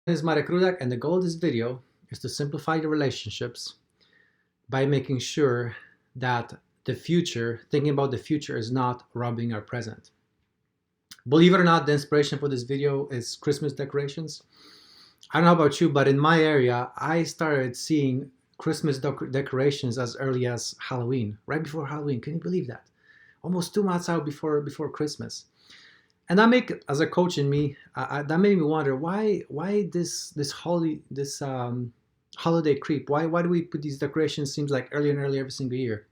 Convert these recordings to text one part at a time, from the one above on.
This is Marek Rudak, and the goal of this video is to simplify your relationships by making sure that thinking about the future is not robbing our present. Believe it or not, the inspiration for this video is Christmas decorations. I don't know about you, but in my area, I started seeing Christmas decorations as early as Halloween, right before Halloween. Can you believe that? Almost 2 months out before Christmas. And as a coach in me, that made me wonder why this holiday creep. Why do we put these decorations? Seems like earlier and earlier every single year.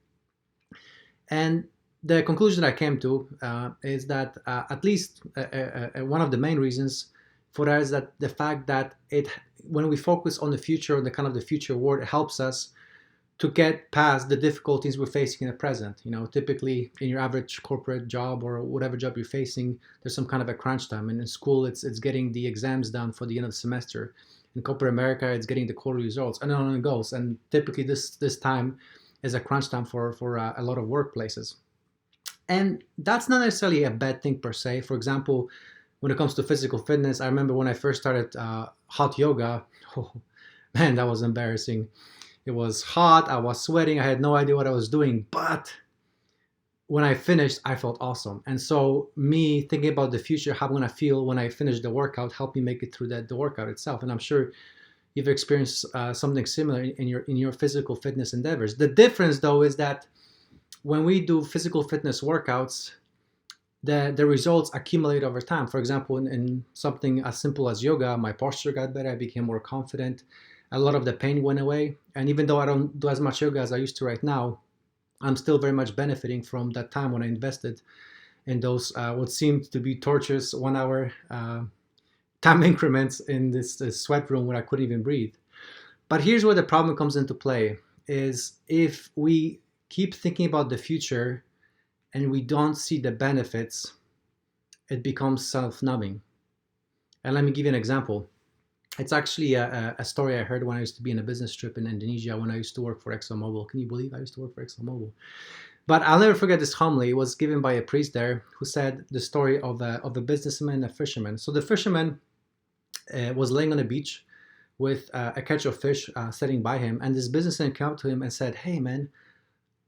And the conclusion I came to is that at least one of the main reasons for that is that the fact that when we focus on the future, the future world, it helps us to get past the difficulties we're facing in the present. Typically in your average corporate job or whatever job you're facing, there's some kind of a crunch time. And in school, it's getting the exams done for the end of the semester. In corporate America, it's getting the quarterly results, and on it goes. And typically this time is a crunch time for a lot of workplaces. And that's not necessarily a bad thing per se. For example, when it comes to physical fitness, I remember when I first started hot yoga, oh, man, that was embarrassing. It was hot, I was sweating, I had no idea what I was doing, but when I finished, I felt awesome. And so me thinking about the future, how I'm gonna feel when I finish the workout, helped me make it through the workout itself. And I'm sure you've experienced something similar in your physical fitness endeavors. The difference though is that when we do physical fitness workouts, the results accumulate over time. For example, in something as simple as yoga, my posture got better, I became more confident. A lot of the pain went away. And even though I don't do as much yoga as I used to right now, I'm still very much benefiting from that time when I invested in those what seemed to be torturous 1 hour time increments in this sweat room where I couldn't even breathe. But here's where the problem comes into play, is if we keep thinking about the future and we don't see the benefits, it becomes self-numbing. And let me give you an example. It's actually a story I heard when I used to be in a business trip in Indonesia when I used to work for ExxonMobil. Can you believe I used to work for ExxonMobil? But I'll never forget this homily. It was given by a priest there who said the story of a businessman and a fisherman. So the fisherman was laying on the beach with a catch of fish sitting by him. And this businessman came up to him and said, "Hey man,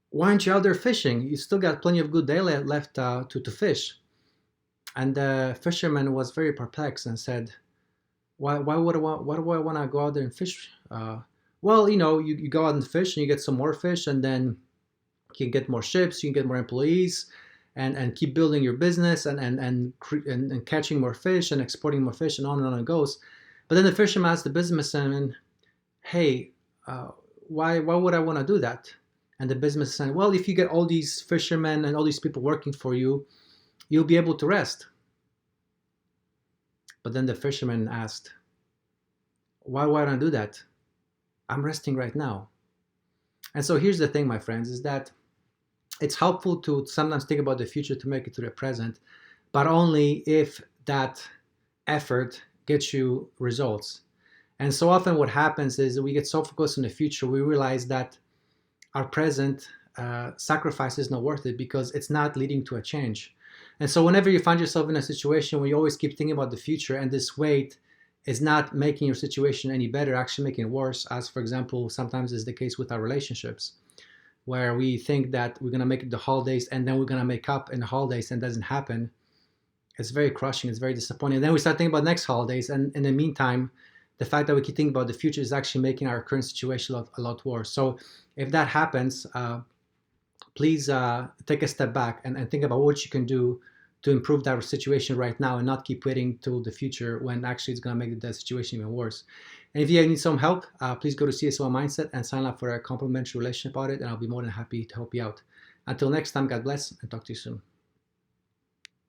why aren't you out there fishing? You still got plenty of good day left to fish." And the fisherman was very perplexed and said, why do I want to go out there and fish? Well, you go out and fish and you get some more fish, and then you can get more ships, you can get more employees, and keep building your business and catching more fish and exporting more fish, and on it goes. But then the fisherman asked the businessman, "Hey, why would I want to do that?" And the businessman said, "Well, if you get all these fishermen and all these people working for you, you'll be able to rest." But then the fisherman asked, "Why would I do that? I'm resting right now." And so here's the thing, my friends, is that it's helpful to sometimes think about the future to make it to the present, but only if that effort gets you results. And so often what happens is that we get so focused on the future, we realize that our present sacrifice is not worth it because it's not leading to a change. And so whenever you find yourself in a situation where you always keep thinking about the future and this weight is not making your situation any better, actually making it worse, as for example, sometimes is the case with our relationships, where we think that we're going to make it the holidays and then we're going to make up in the holidays and it doesn't happen. It's very crushing. It's very disappointing. And then we start thinking about next holidays. And in the meantime, the fact that we keep thinking about the future is actually making our current situation a lot worse. So if that happens, please take a step back and think about what you can do to improve that situation right now and not keep waiting till the future when actually it's going to make the situation even worse. And if you need some help, please go to CSO Mindset and sign up for a complimentary relationship audit, and I'll be more than happy to help you out. Until next time, God bless and talk to you soon.